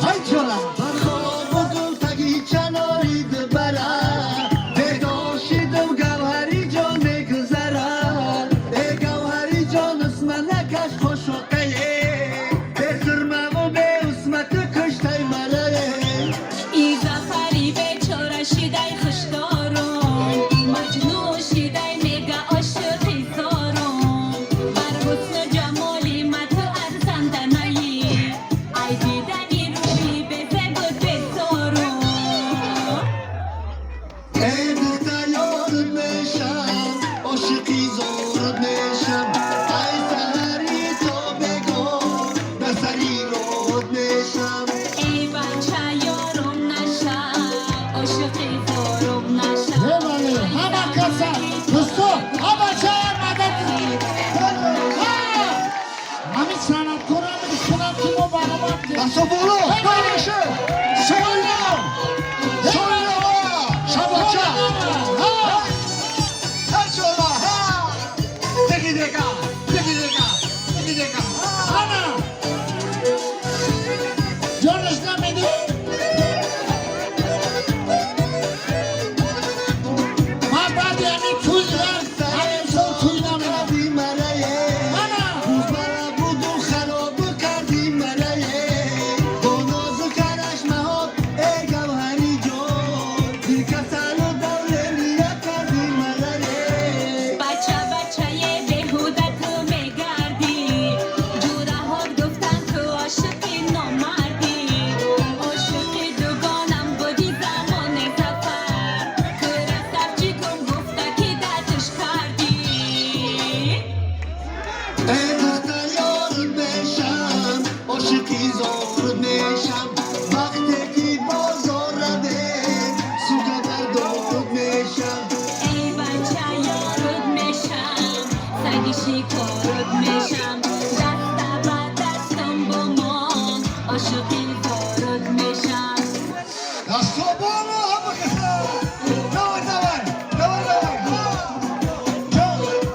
های جولا برخواب و گل تگی چناری دبره بداشیدم گوهری جان میگذره ای گوهری جان اسمنکش خوش و قیه به سرمه و به اسمت کشتی مره ای زفری به چاره شیدای خشدارم مجنون شیدای میگه عاشقی زارم بر حسن جمالی من تو ارزندنایی ای دیدنی روی بزه بود بسارم ای دختر یارت میشم عاشقی زارت میشم ای سهری تو بگو در سری رود میشم ای بچه یارم نشم عاشقی زارم نشم بله همه کسا دوستو همه چهار مدد همین صنعتکارا هم میکنم که ما برنامه که بسا بولو باشه سویا سویا شباچه هر جولا دگی دگا دگی دگا دگی دگا انا جانش نمیدی من بعد یعنی توی همین سال توی نمیدم کردی مرایه انا روز برا بودو خراب کردی مرایه با ناز کرش مهاب ای گوهری جان دیر کسل و دوله میا کردی مرایه بچه بهوده تو میگردی جوره ها گفتن تو عاشقی نامردی عاشقی دوگانم بودی زمان سفر تو رفترچی کن گفته که دردش کردی ای دختر یارت میشم عاشقی زارت میشم وقتی که بازار رده سوگه بردارت میشم ای بچه یارت میشم سگی شکارت میشم دست به دستم بمان عاشقی زارت میشم دستو بولو همه کسا دور دور دور دور